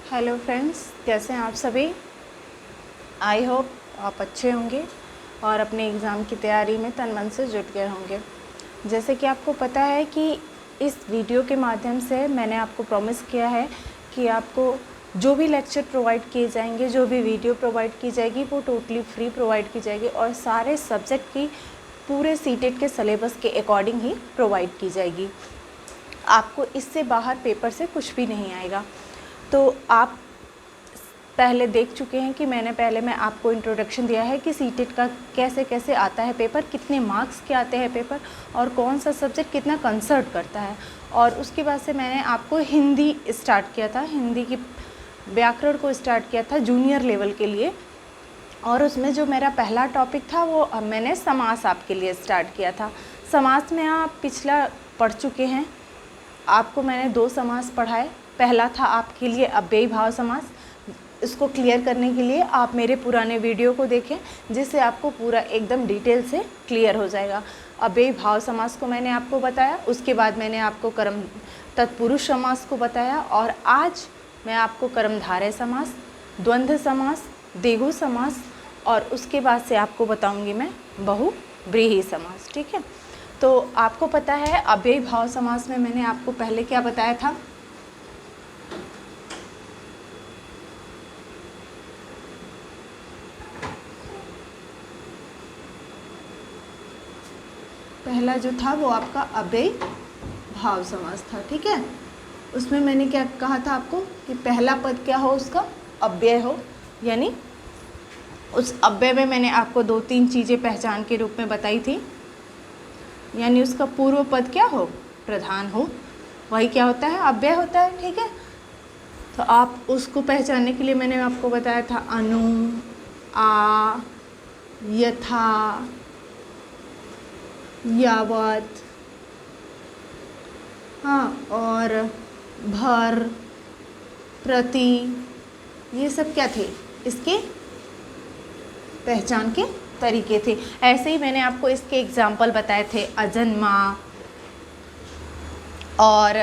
Hello friends, कैसे हैं आप सभी। आई होप आप अच्छे होंगे और अपने एग्ज़ाम की तैयारी में तन मन से जुट गए होंगे। जैसे कि आपको पता है कि इस वीडियो के माध्यम से मैंने आपको प्रॉमिस किया है कि आपको जो भी लेक्चर प्रोवाइड किए जाएंगे, जो भी वीडियो प्रोवाइड की जाएगी, वो टोटली फ्री प्रोवाइड की जाएगी और सारे सब्जेक्ट की पूरे सीटेट के सिलेबस के अकॉर्डिंग ही प्रोवाइड की जाएगी। आपको इससे बाहर पेपर से कुछ भी नहीं आएगा। तो आप पहले देख चुके हैं कि मैं आपको इंट्रोडक्शन दिया है कि सीटेट का कैसे कैसे आता है पेपर, कितने मार्क्स के आते हैं पेपर और कौन सा सब्जेक्ट कितना कंसर्ट करता है। और उसके बाद से मैंने आपको हिंदी स्टार्ट किया था, हिंदी की व्याकरण को स्टार्ट किया था जूनियर लेवल के लिए। और उसमें जो मेरा पहला टॉपिक था वो मैंने समास आपके लिए स्टार्ट किया था। समास में आप पिछला पढ़ चुके हैं, आपको मैंने 2 समास पढ़ाए। पहला था आपके लिए अव्ययी भाव समास। इसको क्लियर करने के लिए आप मेरे पुराने वीडियो को देखें, जिससे आपको पूरा एकदम डिटेल से क्लियर हो जाएगा। अव्ययी भाव समास को मैंने आपको बताया, उसके बाद मैंने आपको कर्म तत्पुरुष समास को बताया और आज मैं आपको कर्मधारय समास, द्वंद्व समास, द्विगु समास और उसके बाद से आपको बताऊंगी मैं बहुव्रीहि समास। ठीक है, तो आपको पता है अव्ययी भाव समास में मैंने आपको पहले क्या बताया था। पहला जो था वो आपका अव्ययी भाव समास था। ठीक है, उसमें मैंने क्या कहा था आपको कि पहला पद क्या हो, उसका अव्यय हो, यानी उस अव्यय में मैंने आपको 2-3 चीज़ें पहचान के रूप में बताई थी। यानी उसका पूर्व पद क्या हो, प्रधान हो, वही क्या होता है, अव्यय होता है। ठीक है, तो आप उसको पहचानने के लिए मैंने आपको बताया था अनु, आ, यथा, यावत, हाँ, और भर, प्रति, ये सब क्या थे, इसके पहचान के तरीके थे। ऐसे ही मैंने आपको इसके एग्जाम्पल बताए थे, अजन्मा और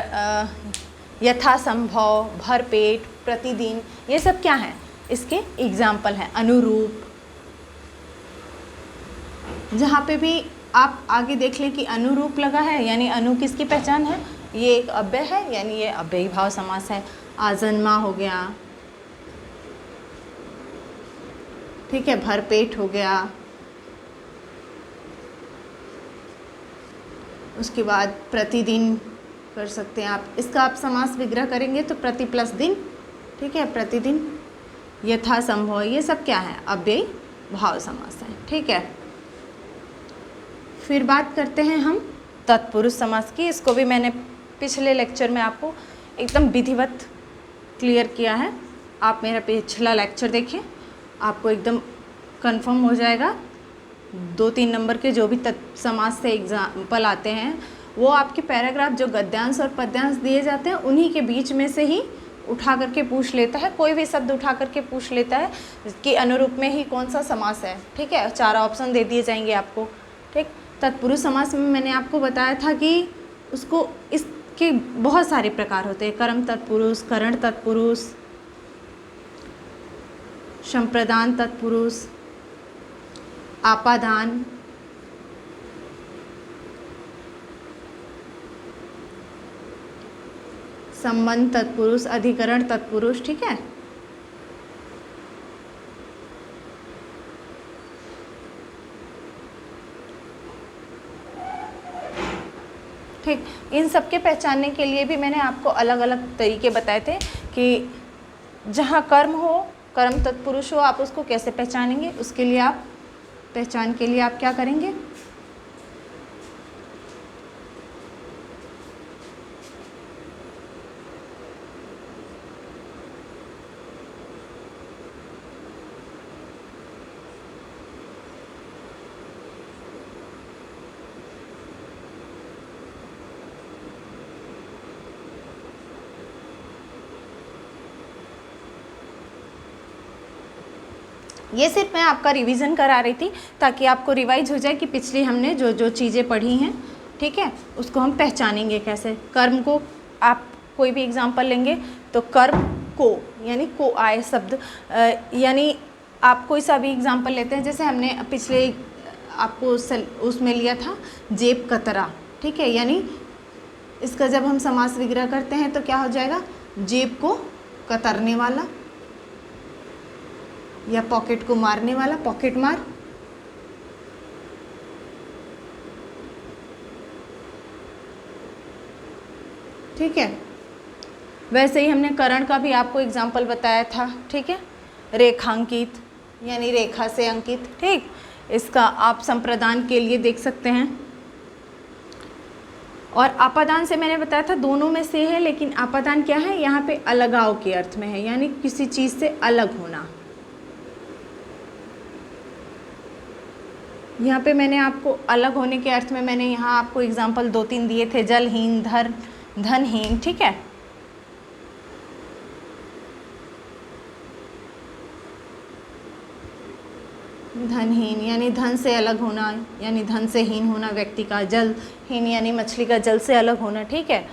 यथासंभव, भरपेट, प्रतिदिन, ये सब क्या हैं, इसके एग्जाम्पल हैं। अनुरूप, जहाँ पे भी आप आगे देख लें कि अनुरूप लगा है, यानी अनु किसकी पहचान है, ये एक अव्यय है, यानी ये अव्ययी भाव समास है। आजन्मा हो गया, ठीक है, भरपेट हो गया, उसके बाद प्रतिदिन कर सकते हैं आप। इसका आप समास विग्रह करेंगे तो प्रति प्लस दिन, ठीक है, प्रतिदिन, यथासंभव, ये सब क्या है, अव्ययी भाव समास है। ठीक है, फिर बात करते हैं हम तत्पुरुष समास की। इसको भी मैंने पिछले लेक्चर में आपको एकदम विधिवत क्लियर किया है। आप मेरा पिछला लेक्चर देखें, आपको एकदम कंफर्म हो जाएगा। 2-3 नंबर के जो भी समास से एग्जाम्पल आते हैं, वो आपके पैराग्राफ जो गद्यांश और पद्यांश दिए जाते हैं उन्हीं के बीच में से ही उठा करके पूछ लेता है। कोई भी शब्द उठा करके पूछ लेता है कि अनुरूप में ही कौन सा समास है। ठीक है, 4 ऑप्शन दे दिए जाएंगे आपको। ठीक, तत्पुरुष समास में मैंने आपको बताया था कि उसको इसके बहुत सारे प्रकार होते हैं। कर्म तत्पुरुष, करण तत्पुरुष, संप्रदान तत्पुरुष, आपादान, संबंध तत्पुरुष, अधिकरण तत्पुरुष। ठीक है, ठीक, इन सब के पहचानने के लिए भी मैंने आपको अलग अलग तरीके बताए थे कि जहाँ कर्म हो, कर्म तत्पुरुष हो, आप उसको कैसे पहचानेंगे। उसके लिए आप पहचान के लिए आप क्या करेंगे, ये सिर्फ मैं आपका रिवीजन करा रही थी ताकि आपको रिवाइज हो जाए कि पिछली हमने जो जो चीज़ें पढ़ी हैं, ठीक है, उसको हम पहचानेंगे कैसे। कर्म को आप कोई भी एग्जाम्पल लेंगे तो कर्म को, यानी को आए शब्द, यानी आप कोई सा भी एग्जाम्पल लेते हैं, जैसे हमने पिछले आपको उसमें लिया था जेब कतरा, ठीक है, यानी इसका जब हम समास विग्रह करते हैं तो क्या हो जाएगा, जेब को कतरने वाला या पॉकेट को मारने वाला, पॉकेट मार। ठीक है, वैसे ही हमने करण का भी आपको एग्जाम्पल बताया था, ठीक है, रेखांकित यानी रेखा से अंकित, ठीक, इसका आप संप्रदान के लिए देख सकते हैं। और आपादान से मैंने बताया था दोनों में से है, लेकिन आपादान क्या है, यहाँ पे अलगाव के अर्थ में है, यानी किसी चीज़ से अलग होना। यहाँ पे मैंने आपको अलग होने के अर्थ में मैंने यहाँ आपको एग्जाम्पल 2-3 दिए थे, जलहीन, धनहीन, ठीक है। धनहीन यानी धन से अलग होना, यानी धन से हीन होना व्यक्ति का, जलहीन यानी मछली का जल से अलग होना, ठीक है।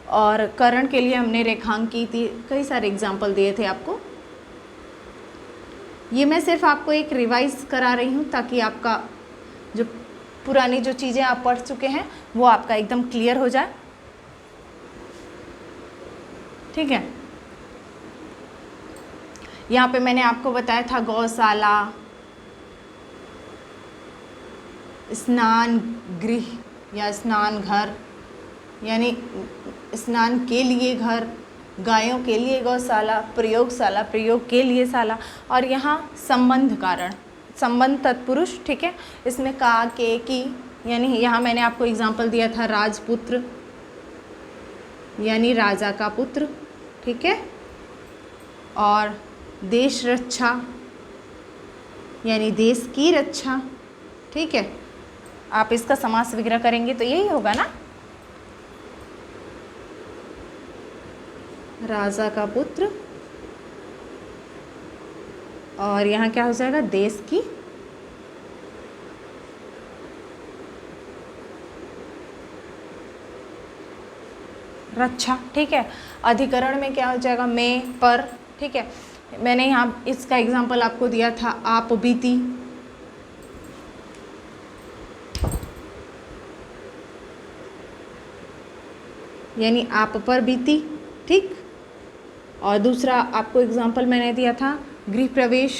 और करण के लिए हमने रेखांकित कई सारे एग्जाम्पल दिए थे आपको। ये मैं सिर्फ आपको एक रिवाइज करा रही हूँ ताकि आपका जो पुरानी जो चीज़ें आप पढ़ चुके हैं वो आपका एकदम क्लियर हो जाए, ठीक है। यहाँ पे मैंने आपको बताया था गौशाला, स्नान गृह या स्नान घर, यानी स्नान के लिए घर, गायों के लिए गौशाला, प्रयोगशाला, प्रयोग के लिए शाला। और यहाँ संबंध कारण, संबंध तत्पुरुष, ठीक है, इसमें का, के, की, यानी यहाँ मैंने आपको एग्जाम्पल दिया था राजपुत्र यानी राजा का पुत्र, ठीक है। और देश रक्षा यानी देश की रक्षा, ठीक है। आप इसका समास विग्रह करेंगे तो यही होगा ना, राजा का पुत्र, और यहाँ क्या हो जाएगा, देश की रक्षा, ठीक है। अधिकरण में क्या हो जाएगा, में, पर, ठीक है। मैंने यहाँ इसका एग्जाम्पल आपको दिया था आप बीती, यानी आप पर बीती, ठीक। और दूसरा आपको एग्जाम्पल मैंने दिया था गृह प्रवेश।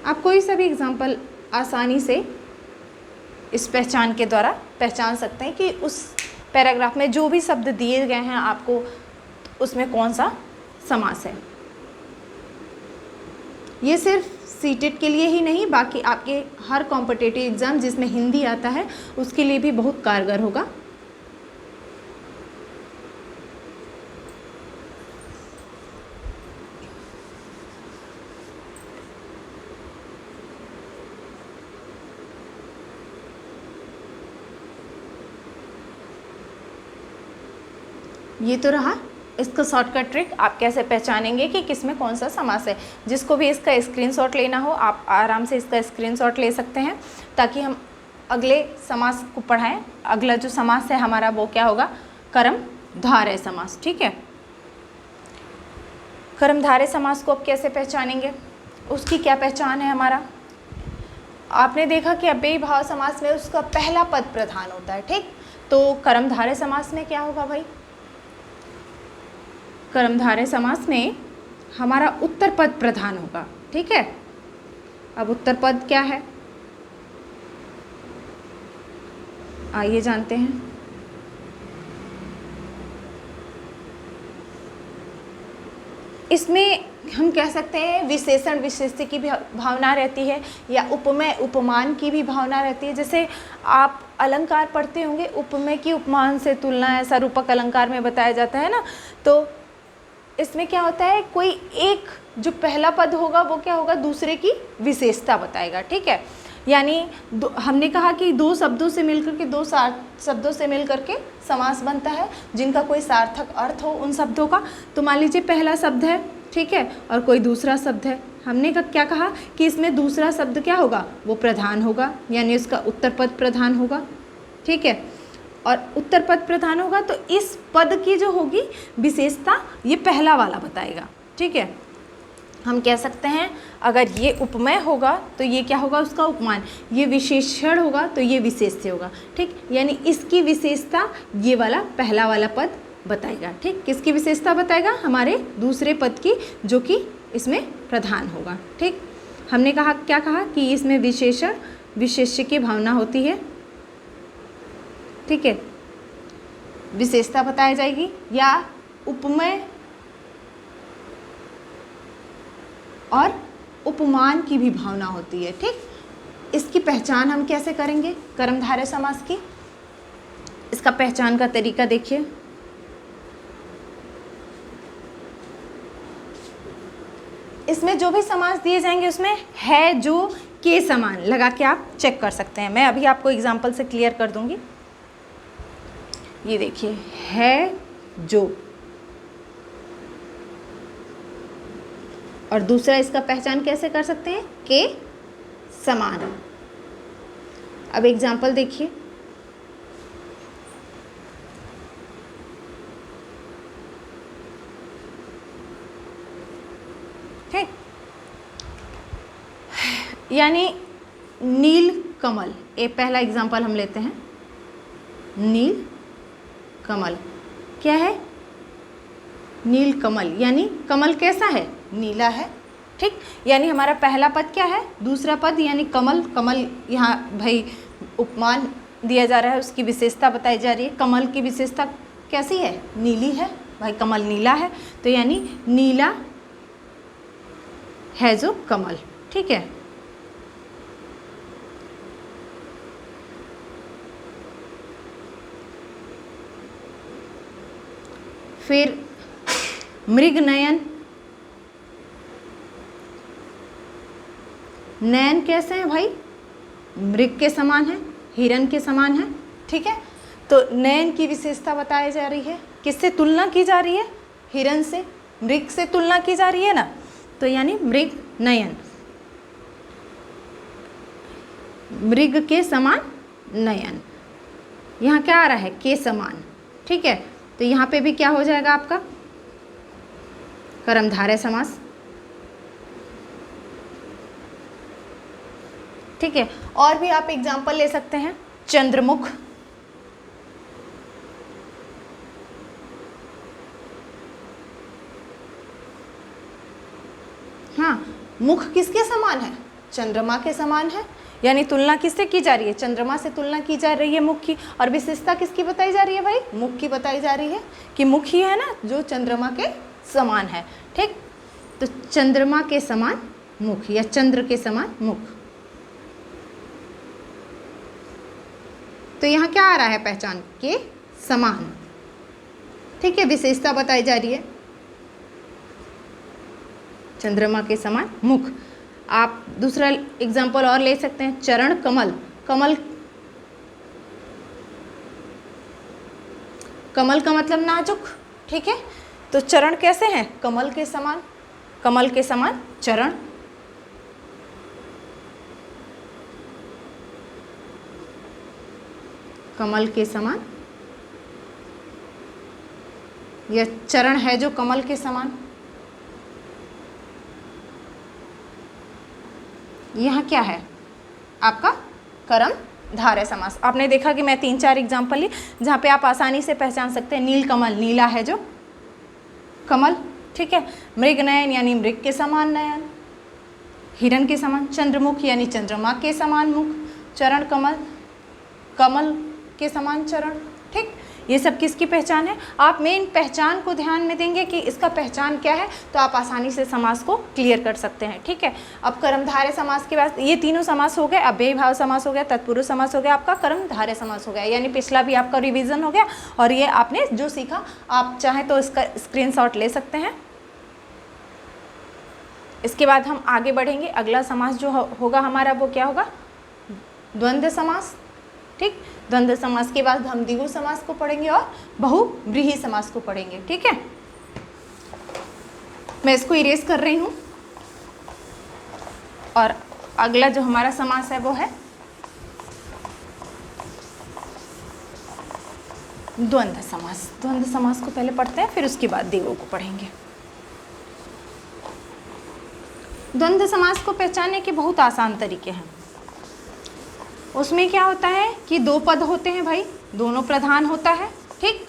आप कोई सा भी एग्जाम्पल आसानी से इस पहचान के द्वारा पहचान सकते हैं कि उस पैराग्राफ में जो भी शब्द दिए गए हैं आपको उसमें कौन सा समास है। ये सिर्फ सीटेट के लिए ही नहीं, बाकी आपके हर कॉम्पिटिटिव एग्ज़ाम जिसमें हिंदी आता है उसके लिए भी बहुत कारगर होगा। ये तो रहा इसका शॉर्टकट ट्रिक, आप कैसे पहचानेंगे कि किस में कौन सा समास है। जिसको भी इसका स्क्रीनशॉट लेना हो आप आराम से इसका स्क्रीनशॉट ले सकते हैं ताकि हम अगले समास को पढ़ाएं। अगला जो समास है हमारा वो क्या होगा, कर्मधारय समास, ठीक है। कर्मधारय समास को आप कैसे पहचानेंगे, उसकी क्या पहचान है हमारा। आपने देखा कि अव्ययी भाव समास में उसका पहला पद प्रधान होता है, ठीक। तो कर्मधारय समास में क्या होगा भाई, कर्मधारय समास में हमारा उत्तर पद प्रधान होगा, ठीक है। अब उत्तर पद क्या है आइए जानते हैं। इसमें हम कह सकते हैं विशेषण विशेष्य की भी भावना रहती है या उपमेय उपमान की भी भावना रहती है। जैसे आप अलंकार पढ़ते होंगे, उपमेय की उपमान से तुलना ऐसा रूपक अलंकार में बताया जाता है ना, तो इसमें क्या होता है, कोई एक जो पहला पद होगा वो क्या होगा, दूसरे की विशेषता बताएगा, ठीक है। यानी हमने कहा कि दो शब्दों से मिलकर के, दो शब्दों से मिलकर के समास बनता है जिनका कोई सार्थक अर्थ हो उन शब्दों का। तो मान लीजिए पहला शब्द है, ठीक है, और कोई दूसरा शब्द है, हमने क्या कहा कि इसमें दूसरा शब्द क्या होगा, वो प्रधान होगा, यानी उसका उत्तर पद प्रधान होगा, ठीक है। और उत्तर पद प्रधान होगा तो इस पद की जो होगी विशेषता ये पहला वाला बताएगा। ठीक है, हम कह सकते हैं अगर ये उपमेय होगा तो ये क्या होगा, उसका उपमान, ये विशेषण होगा तो ये विशेष्य होगा। ठीक, यानी इसकी विशेषता ये वाला पहला वाला पद बताएगा। ठीक, किसकी विशेषता बताएगा, हमारे दूसरे पद की, जो कि इसमें प्रधान होगा। ठीक, हमने कहा, क्या कहा कि इसमें विशेषण विशेष्य की भावना होती है। ठीक है, विशेषता बताई जाएगी या उपमेय और उपमान की भी भावना होती है। ठीक, इसकी पहचान हम कैसे करेंगे कर्मधारय समास की, इसका पहचान का तरीका देखिए। इसमें जो भी समास दिए जाएंगे उसमें है जो के समान लगा के आप चेक कर सकते हैं। मैं अभी आपको एग्जाम्पल से क्लियर कर दूंगी। ये देखिए, है जो, और दूसरा इसका पहचान कैसे कर सकते हैं, के समान। अब एग्जाम्पल देखिए, ठीक, यानी नील कमल, ये पहला एग्जाम्पल हम लेते हैं। नील कमल क्या है, नील कमल यानी कमल कैसा है, नीला है। ठीक, यानी हमारा पहला पद क्या है, दूसरा पद यानी कमल। कमल यहाँ भाई उपमान दिया जा रहा है, उसकी विशेषता बताई जा रही है। कमल की विशेषता कैसी है, नीली है भाई, कमल नीला है, तो यानी नीला है जो कमल। ठीक है, फिर मृग नयन, नयन कैसे हैं भाई, मृग के समान है, हिरण के समान है। ठीक है, तो नयन की विशेषता बताई जा रही है, किससे तुलना की जा रही है, हिरण से, मृग से तुलना की जा रही है ना, तो यानी मृग नयन, मृग के समान नयन। यहाँ क्या आ रहा है, के समान। ठीक है, तो यहाँ पे भी क्या हो जाएगा आपका कर्मधारय समास। ठीक है, और भी आप एग्जाम्पल ले सकते हैं, चंद्रमुख, हाँ, मुख किसके समान है, चंद्रमा के समान है, यानी तुलना किससे की जा रही है, चंद्रमा से तुलना की जा रही है मुख की। और विशेषता किसकी बताई जा रही है भाई, मुख की बताई जा रही है कि मुख ही है ना जो चंद्रमा के समान है। ठीक, तो चंद्रमा के समान मुख या चंद्र के समान मुख। तो यहाँ क्या आ रहा है पहचान, के समान। ठीक है, विशेषता बताई जा रही है चंद्रमा के समान मुख। आप दूसरा एग्जाम्पल और ले सकते हैं, चरण कमल, कमल, कमल का मतलब नाजुक। ठीक है, तो चरण कैसे हैं, कमल के समान, कमल के समान चरण। कमल के समान, यह चरण है जो कमल के समान। यहाँ क्या है आपका कर्मधारय समास। आपने देखा कि मैं 3-4 एग्जाम्पल ली जहाँ पे आप आसानी से पहचान सकते हैं। नील कमल, नीला है जो कमल। ठीक है, मृग नयन यानी मृग के समान नयन, हिरण के समान, चंद्रमुख यानी चंद्रमा के समान मुख, चरण कमल, कमल के समान चरण। ठीक, ये सब किसकी पहचान है। आप मेन पहचान को ध्यान में देंगे कि इसका पहचान क्या है, तो आप आसानी से समास को क्लियर कर सकते हैं। ठीक है, अब कर्मधारय समास के बाद ये तीनों समास हो गए। अब अव्ययीभाव समास हो गया, तत्पुरुष समास हो गया, आपका कर्मधारय समास हो गया। यानी पिछला भी आपका रिवीजन हो गया और ये आपने जो सीखा, आप चाहें तो इसका स्क्रीनशॉट ले सकते हैं। इसके बाद हम आगे बढ़ेंगे। अगला समास जो होगा हमारा वो क्या होगा, द्वंद्व समास। ठीक, द्वंद्व समास के बाद हम द्विगु समास को पढ़ेंगे और बहुव्रीहि समास को पढ़ेंगे। ठीक है, मैं इसको इरेज कर रही हूँ। और अगला जो हमारा समास है वो है द्वंद्व समास। द्वंद्व समास को पहले पढ़ते हैं, फिर उसके बाद दिगों को पढ़ेंगे। द्वंद्व समास को पहचानने के बहुत आसान तरीके हैं। उसमें क्या होता है कि दो पद होते हैं भाई, दोनों प्रधान होता है, ठीक।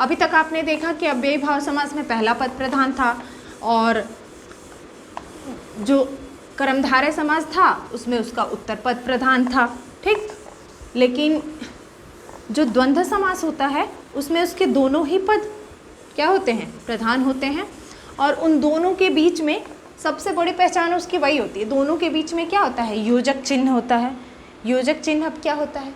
अभी तक आपने देखा कि अव्ययी भाव समास में पहला पद प्रधान था, और जो कर्मधारय समास था उसमें उसका उत्तर पद प्रधान था, ठीक। लेकिन जो द्वंद्व समास होता है उसमें उसके दोनों ही पद क्या होते हैं, प्रधान होते हैं, और उन दोनों के बीच में सबसे बड़ी पहचान उसकी वही होती है, दोनों के बीच में क्या होता है, योजक चिन्ह होता है। योजक चिन्ह अब क्या होता है,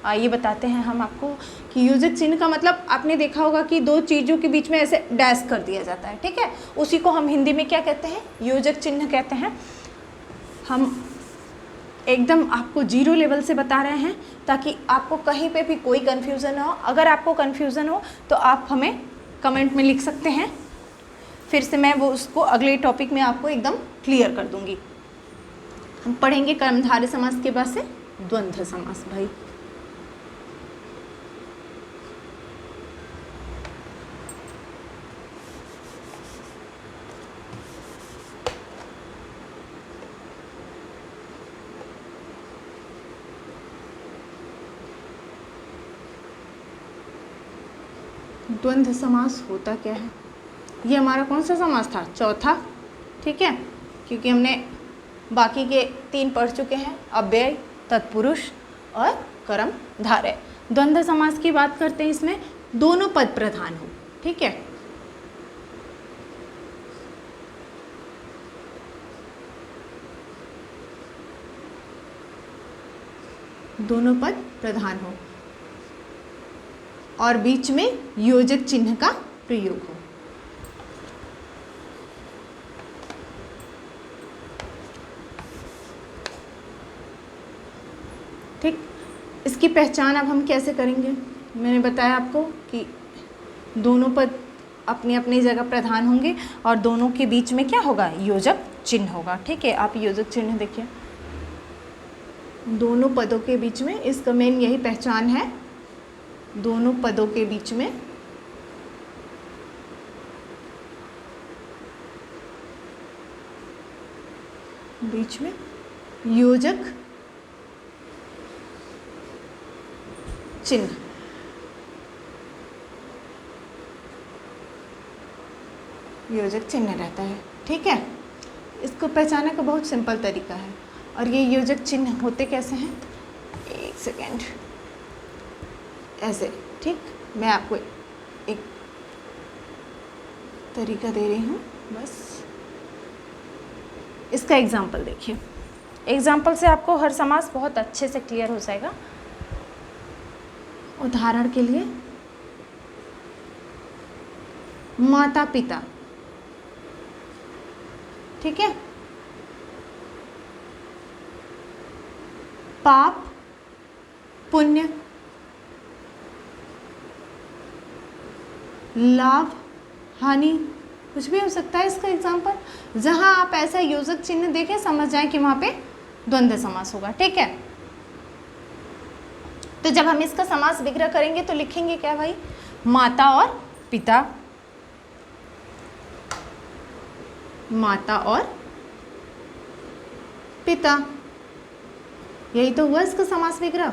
आइए बताते हैं हम आपको कि योजक चिन्ह का मतलब आपने देखा होगा कि दो चीज़ों के बीच में ऐसे डैश कर दिया जाता है, ठीक है, उसी को हम हिंदी में क्या कहते हैं, योजक चिन्ह कहते हैं। हम एकदम आपको जीरो लेवल से बता रहे हैं ताकि आपको कहीं पे भी कोई कन्फ्यूज़न हो। अगर आपको कन्फ्यूज़न हो तो आप हमें कमेंट में लिख सकते हैं, फिर से मैं वो उसको अगले टॉपिक में आपको एकदम क्लियर कर दूंगी। हम पढ़ेंगे कर्मधारय समास के बाद से द्वंद्व समास भाई। द्वंद्व समास होता क्या है, ये हमारा कौन सा समास था, चौथा, ठीक है, क्योंकि हमने बाकी के 3 पढ़ चुके हैं, अव्यय, तत्पुरुष और कर्मधारय। द्वंद्व समास की बात करते हैं, इसमें दोनों पद प्रधान हो, ठीक है। दोनों पद प्रधान हो और बीच में योजक चिन्ह का प्रयोग हो। ठीक, इसकी पहचान अब हम कैसे करेंगे, मैंने बताया आपको कि दोनों पद अपनी अपनी जगह प्रधान होंगे और दोनों के बीच में क्या होगा, योजक चिन्ह होगा, ठीक है। आप योजक चिन्ह देखिए, दोनों पदों के बीच में, इसका मेन यही पहचान है, दोनों पदों के बीच में योजक चिन्ह। योजक चिन्ह रहता है, ठीक है। इसको पहचानने का बहुत सिंपल तरीका है, और ये योजक चिन्ह होते कैसे हैं, एक सेकेंड, ऐसे, ठीक। मैं आपको एक तरीका दे रही हूँ, बस इसका एग्जाम्पल देखिए। एग्जाम्पल से आपको हर समास बहुत अच्छे से क्लियर हो जाएगा। उदाहरण के लिए, माता पिता, ठीक है, पाप पुण्य, लाभ हानि, कुछ भी हो सकता है इसका एग्जाम्पल। जहां आप ऐसा योजक चिन्ह देखें समझ जाएं कि वहां पे द्वंद्व समास होगा, ठीक है। तो जब हम इसका समास विग्रह करेंगे तो लिखेंगे क्या भाई, माता और पिता, माता और पिता, यही तो हुआ इसका समास विग्रह।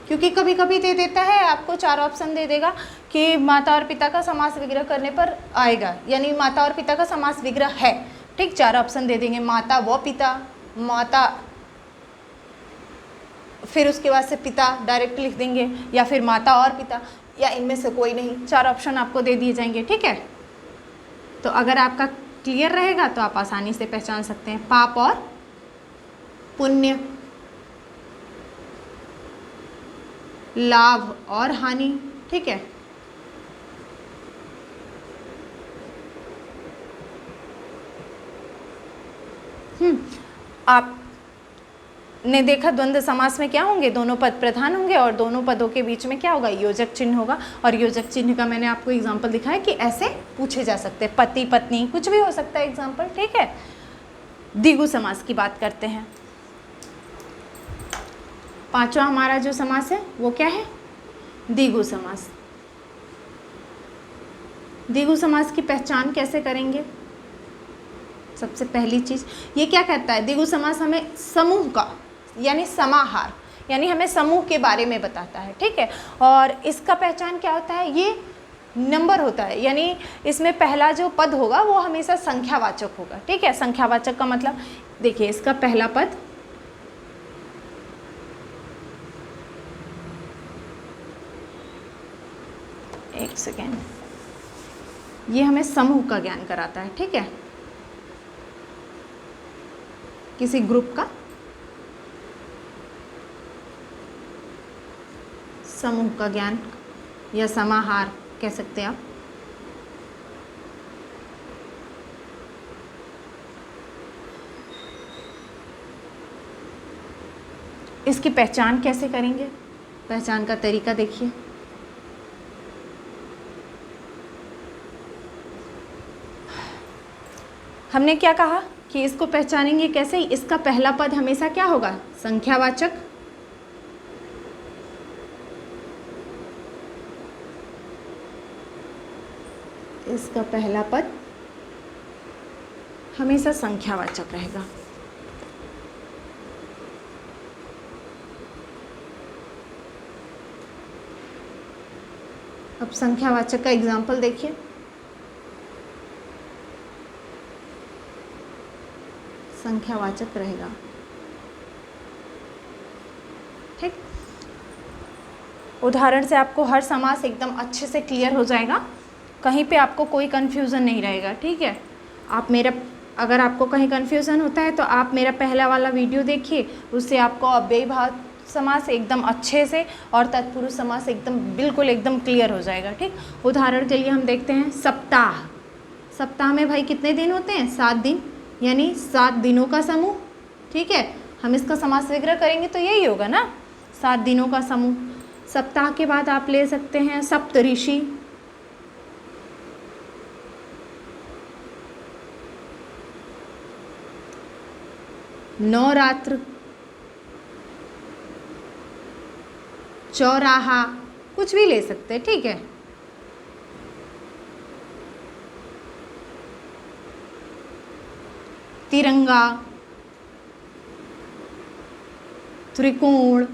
क्योंकि कभी कभी दे देता है आपको 4 ऑप्शन दे देगा कि माता और पिता का समास विग्रह करने पर आएगा, यानी माता और पिता का समास विग्रह है, ठीक। 4 ऑप्शन दे देंगे, माता व पिता, माता फिर उसके बाद से पिता डायरेक्ट लिख देंगे, या फिर माता और पिता, या इनमें से कोई नहीं। 4 ऑप्शन आपको दे दिए जाएंगे, ठीक है। तो अगर आपका क्लियर रहेगा तो आप आसानी से पहचान सकते हैं, पाप और पुण्य, लाभ और हानि, ठीक है। आपने देखा द्वंद्व समास में क्या होंगे, दोनों पद प्रधान होंगे और दोनों पदों के बीच में क्या होगा, योजक चिन्ह होगा। और योजक चिन्ह का मैंने आपको एग्जांपल दिखाया कि ऐसे पूछे जा सकते हैं, पति पत्नी कुछ भी हो सकता है एग्जांपल, ठीक है। द्विगु समास की बात करते हैं। 5वां हमारा जो समास है वो क्या है, द्विगु समास। द्विगु समास की पहचान कैसे करेंगे? सबसे पहली चीज़ ये क्या कहता है, द्विगु समास हमें समूह का यानी समाहार यानी हमें समूह के बारे में बताता है, ठीक है। और इसका पहचान क्या होता है, ये नंबर होता है, यानी इसमें पहला जो पद होगा वो हमेशा संख्यावाचक होगा, ठीक है। संख्यावाचक का मतलब देखिए, इसका पहला पद एक सेकेंड, ये हमें समूह का ज्ञान कराता है, ठीक है, किसी ग्रुप का समूह का ज्ञान या समाहार कह सकते हैं आप। इसकी पहचान कैसे करेंगे? पहचान का तरीका देखिए, हमने क्या कहा कि इसको पहचानेंगे कैसे? इसका पहला पद हमेशा क्या होगा, संख्यावाचक, इसका पहला पद हमेशा संख्यावाचक रहेगा। अब संख्यावाचक का एग्जाम्पल देखिए, संख्यावाचक रहेगा, ठीक। उदाहरण से आपको हर समास एकदम अच्छे से क्लियर हो जाएगा, कहीं पे आपको कोई कन्फ्यूज़न नहीं रहेगा, ठीक है। आप मेरा, अगर आपको कहीं कन्फ्यूज़न होता है तो आप मेरा पहला वाला वीडियो देखिए, उससे आपको अव्ययीभाव समास एकदम अच्छे से और तत्पुरुष समास एकदम बिल्कुल एकदम क्लियर हो जाएगा, ठीक। उदाहरण के लिए हम देखते हैं सप्ताह। सप्ताह में भाई कितने दिन होते हैं? 7 दिन, यानी 7 दिनों का समूह, ठीक है। हम इसका समास विग्रह करेंगे तो यही होगा ना, 7 दिनों का समूह। सप्ताह के बाद आप ले सकते हैं सप्तऋषि, नवरात्र, चौराहा, कुछ भी ले सकते हैं, ठीक है। तिरंगा, त्रिकोण,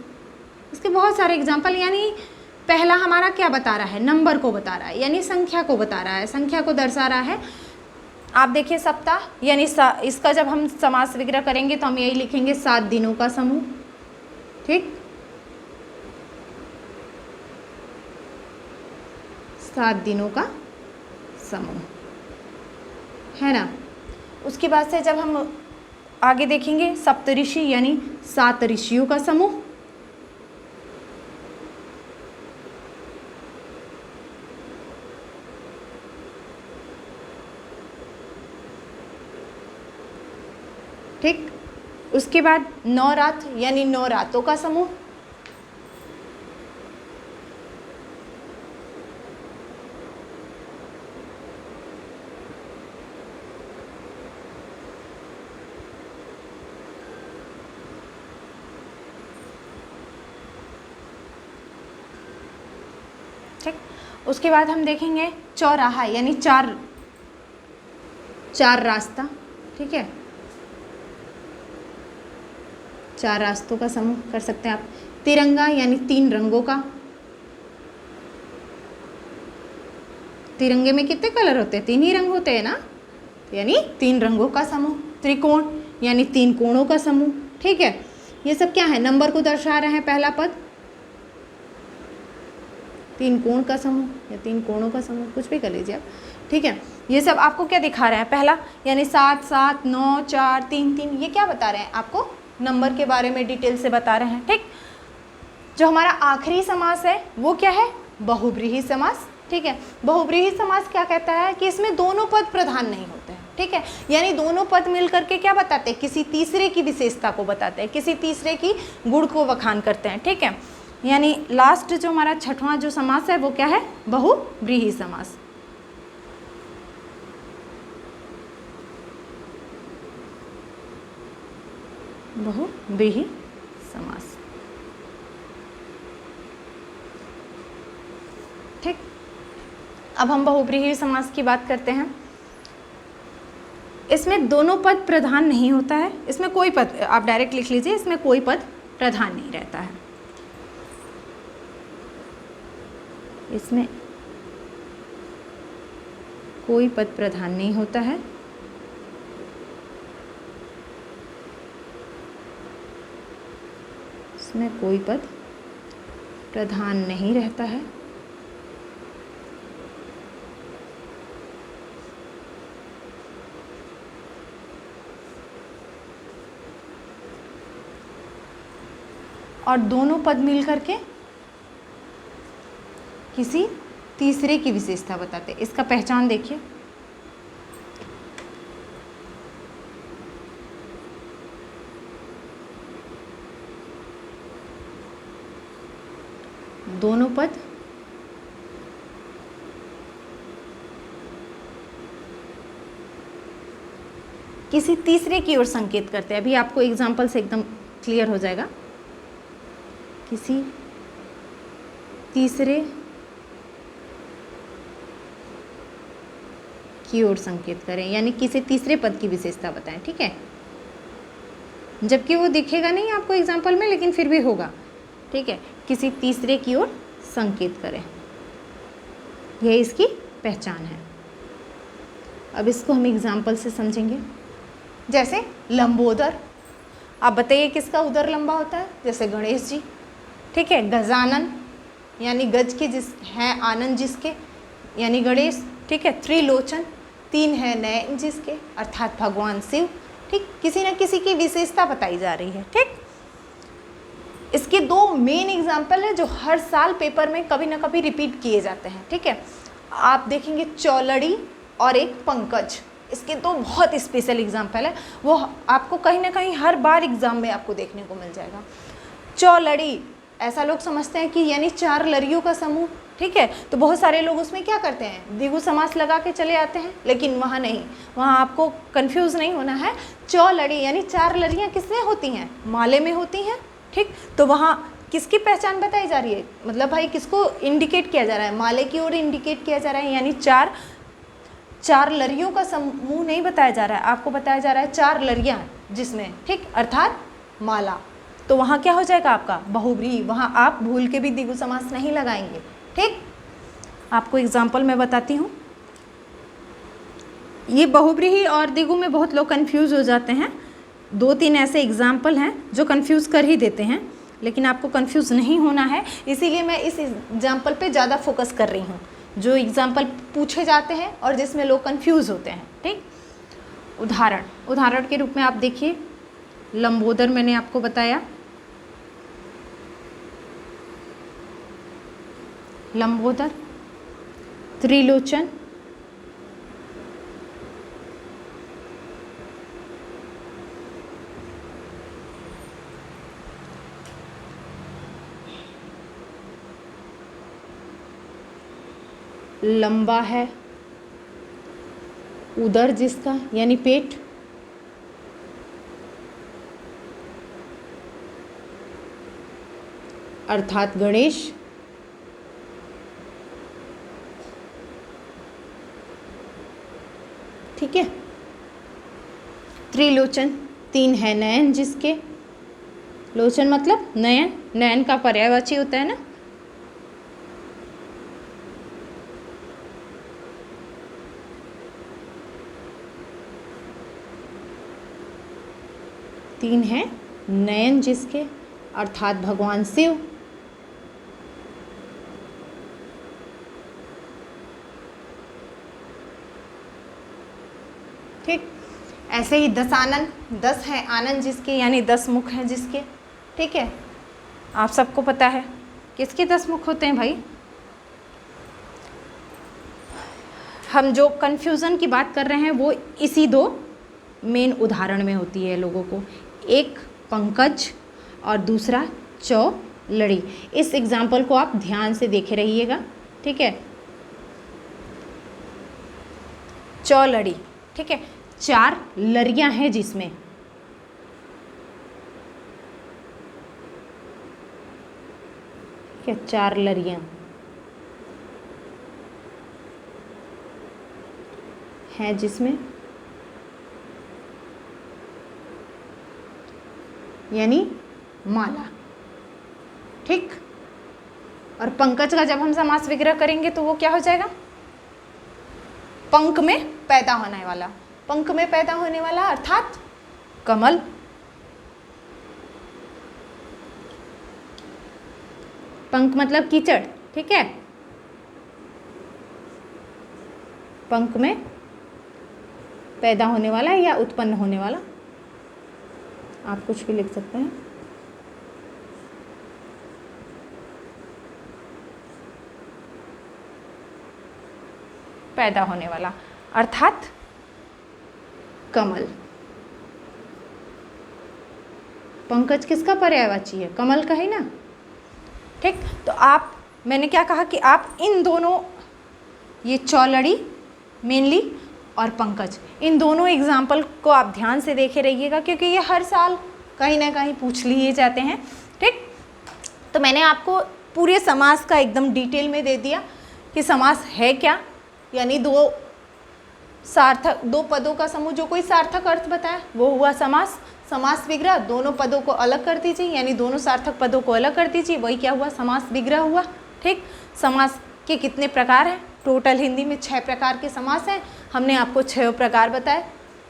इसके बहुत सारे एग्जाम्पल। यानी पहला हमारा क्या बता रहा है, नंबर को बता रहा है, यानी संख्या को बता रहा है, संख्या को दर्शा रहा है। आप देखिए सप्ताह, यानी इसका जब हम समास विग्रह करेंगे तो हम यही लिखेंगे 7 दिनों का समूह, ठीक। 7 दिनों का समूह है ना। उसके बाद से जब हम आगे देखेंगे सप्तऋषि, यानी 7 ऋषियों का समूह, ठीक। उसके बाद नवरात्र, यानी 9 रातों का समूह, ठीक। उसके बाद हम देखेंगे चौराहा, यानी 4 रास्ता, ठीक है, 4 रास्तों का समूह कर सकते हैं आप। तिरंगा, यानी 3 रंगों का, तिरंगे में कितने कलर होते हैं? 3 ही रंग होते हैं ना, यानी 3 रंगों का समूह। त्रिकोण, यानी 3 कोणों का समूह, ठीक है। ये सब क्या है, नंबर को दर्शा रहे हैं। पहला पद 3 कोण का समूह या 3 कोणों का समूह, कुछ भी कर लीजिए आप, ठीक है। ये सब आपको क्या दिखा रहे हैं, पहला यानी 7 7 9 4 3 3, ये क्या बता रहे हैं आपको, नंबर के बारे में डिटेल से बता रहे हैं, ठीक। जो हमारा आखिरी समास है वो क्या है, बहुब्रीहि समास, ठीक है। बहुब्रीहि समास क्या कहता है कि इसमें दोनों पद प्रधान नहीं होते हैं, ठीक है। यानी दोनों पद मिल करके क्या बताते हैं, किसी तीसरे की विशेषता को बताते हैं, किसी तीसरे की गुण को बखान करते हैं, ठीक है। यानी लास्ट जो हमारा 6वां जो समास है वो क्या है, बहुब्रीहि समास। बहुब्रीहि समास। अब हम बहुब्रीहि समास की बात करते हैं। इसमें दोनों पद प्रधान नहीं होता है, इसमें कोई पद, आप डायरेक्ट लिख लीजिए, इसमें कोई पद प्रधान नहीं रहता है। इसमें कोई पद प्रधान नहीं होता है। इसमें कोई पद प्रधान नहीं रहता है। और दोनों पद मिल करके किसी तीसरे की विशेषता बताते हैं। इसका पहचान देखिए, दोनों पद किसी तीसरे की ओर संकेत करते हैं। अभी आपको एग्जाम्पल से एकदम क्लियर हो जाएगा। किसी तीसरे की ओर संकेत करें, यानी किसी तीसरे पद की विशेषता बताएं। ठीक है, जबकि वो दिखेगा नहीं आपको एग्जाम्पल में, लेकिन फिर भी होगा। ठीक है, किसी तीसरे की ओर संकेत करें, यह इसकी पहचान है। अब इसको हम एग्जाम्पल से समझेंगे। जैसे लंबोदर, आप बताइए किसका उदर लंबा होता है? जैसे गणेश जी। ठीक है, गजानन यानी गज के जिस हैं, आनंद जिसके यानी गणेश। ठीक है, त्रिलोचन, 3 है नयन जिसके, अर्थात भगवान शिव। ठीक, किसी न किसी की विशेषता बताई जा रही है। ठीक, इसके 2 मेन एग्जाम्पल है जो हर साल पेपर में कभी ना कभी रिपीट किए जाते हैं। ठीक है, आप देखेंगे चौलड़ी और एक पंकज, इसके 2 बहुत स्पेशल एग्जाम्पल है। वो आपको कहीं ना कहीं हर बार एग्जाम में आपको देखने को मिल जाएगा। चौलड़ी, ऐसा लोग समझते हैं कि यानी 4 लड़ियों का समूह। ठीक है, तो बहुत सारे लोग उसमें क्या करते हैं, द्विगु समास लगा के चले आते हैं, लेकिन वहाँ नहीं, वहाँ आपको कंफ्यूज नहीं होना है। चौलड़ी यानी 4 लड़ियाँ किसमें होती हैं? माले में होती हैं। ठीक, तो वहाँ किसकी पहचान बताई जा रही है? मतलब भाई किसको इंडिकेट किया जा रहा है? माले की ओर इंडिकेट किया जा रहा है, यानी 4 लड़ियों का समूह नहीं बताया जा रहा है, आपको बताया जा रहा है 4 लड़ियाँ जिसमें, ठीक, अर्थात माला। तो वहाँ क्या हो जाएगा आपका? बहुब्रीहि। वहाँ आप भूल के भी द्विगु समास नहीं लगाएंगे। ठीक, आपको एग्जाम्पल मैं बताती हूँ। ये बहुब्रीहि और द्विगु में बहुत लोग कंफ्यूज हो जाते हैं। 2-3 ऐसे एग्जाम्पल हैं जो कंफ्यूज कर ही देते हैं, लेकिन आपको कंफ्यूज नहीं होना है, इसीलिए मैं इस एग्जाम्पल पे ज़्यादा फोकस कर रही हूँ, जो एग्जाम्पल पूछे जाते हैं और जिसमें लोग कंफ्यूज होते हैं। ठीक, उदाहरण के रूप में आप देखिए, लंबोदर मैंने आपको बताया, लंबोदर, त्रिलोचन, लंबा है, उदर जिसका यानी पेट, अर्थात गणेश, ठीक है। त्रिलोचन, 3 है नयन जिसके, लोचन मतलब नयन, नयन का पर्यायवाची होता है ना। तीन है नयन जिसके, अर्थात भगवान शिव। ठीक, ऐसे ही दशानन, 10 है आनंद जिसके, यानी 10 मुख हैं जिसके। ठीक है, आप सबको पता है किसके 10 मुख होते हैं भाई? हम जो कन्फ्यूज़न की बात कर रहे हैं वो इसी 2 मेन उदाहरण में होती है लोगों को, एक पंकज और दूसरा चौलड़ी। इस एग्जाम्पल को आप ध्यान से देखे रहिएगा। ठीक है, चौलड़ी, ठीक है, 4 लड़ियाँ हैं जिसमें, ठीक है, 4 लड़ियाँ। है जिसमें, यानी माला। ठीक। और पंकज का जब हम समास विग्रह करेंगे तो वो क्या हो जाएगा? पंख में पैदा होने वाला, पंख में पैदा होने वाला अर्थात कमल। पंख मतलब कीचड़, ठीक है। पंख में पैदा होने वाला या उत्पन्न होने वाला, आप कुछ भी लिख सकते हैं। पैदा होने वाला अर्थात कमल। पंकज किसका पर्यायवाची है? कमल का ही ना। ठीक। तो आप, मैंने क्या कहा कि आप इन दोनों, ये चौलड़ी मेनली और पंकज, इन दोनों एग्जाम्पल को आप ध्यान से देखे रहिएगा, क्योंकि ये हर साल कहीं ना कहीं पूछ लिए जाते हैं। ठीक। तो मैंने आपको पूरे समास का एकदम डिटेल में दे दिया कि समास है क्या, यानी दो सार्थक, दो पदों का समूह जो कोई सार्थक अर्थ बताए वो हुआ समास। समास विग्रह, दोनों पदों को अलग कर दीजिए, यानी दोनों सार्थक पदों को अलग कर दीजिए, वही क्या हुआ? समास विग्रह हुआ। ठीक। समास के कितने प्रकार हैं? टोटल हिंदी में 6 प्रकार के समास हैं। हमने आपको 6 प्रकार बताए।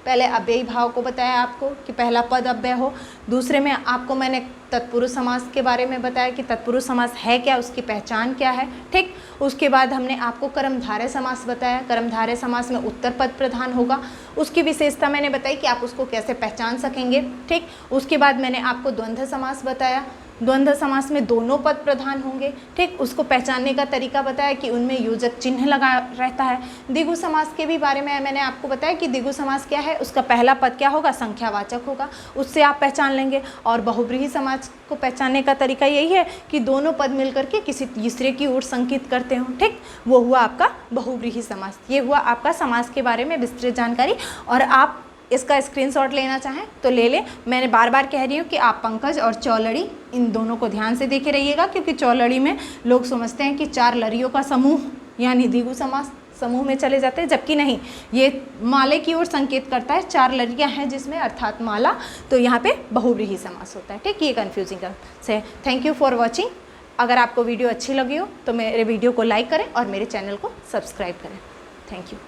पहले अव्ययी भाव को बताया आपको कि पहला पद अव्यय हो। दूसरे में आपको मैंने तत्पुरुष समास के बारे में बताया कि तत्पुरुष समास है क्या, उसकी पहचान क्या है। ठीक। उसके बाद हमने आपको कर्मधारय समास बताया। कर्मधारय समास में उत्तर पद प्रधान होगा, उसकी विशेषता मैंने बताई कि आप उसको कैसे पहचान सकेंगे। ठीक। उसके बाद मैंने आपको द्वंद्व समास बताया। द्वंद्व समास में दोनों पद प्रधान होंगे। ठीक। उसको पहचानने का तरीका बताया कि उनमें योजक चिन्ह लगा रहता है। द्विगु समास के भी बारे में मैंने आपको बताया कि द्विगु समास क्या है, उसका पहला पद क्या होगा? संख्यावाचक होगा, उससे आप पहचान लेंगे। और बहुव्रीहि समास को पहचानने का तरीका यही है कि दोनों पद मिलकर के किसी तीसरे की ओर संकेत करते हो। ठीक। वो हुआ आपका बहुव्रीहि समास। ये हुआ आपका समास के बारे में विस्तृत जानकारी। और आप इसका स्क्रीनशॉट लेना चाहें तो ले लें। मैंने बार बार कह रही हूँ कि आप पंकज और चौलड़ी इन दोनों को ध्यान से देखे रहिएगा, क्योंकि चौलड़ी में लोग समझते हैं कि 4 लड़ियों का समूह यानी द्विगु समास समूह में चले जाते हैं, जबकि नहीं, ये माले की ओर संकेत करता है। 4 लड़ियाँ हैं जिसमें, अर्थात माला, तो यहाँ पे बहुव्रीहि समास होता है। ठीक। ये कन्फ्यूजिंग है। Thank you for watching. अगर आपको वीडियो अच्छी लगी हो तो मेरे वीडियो को लाइक करें और मेरे चैनल को सब्सक्राइब करें। Thank you.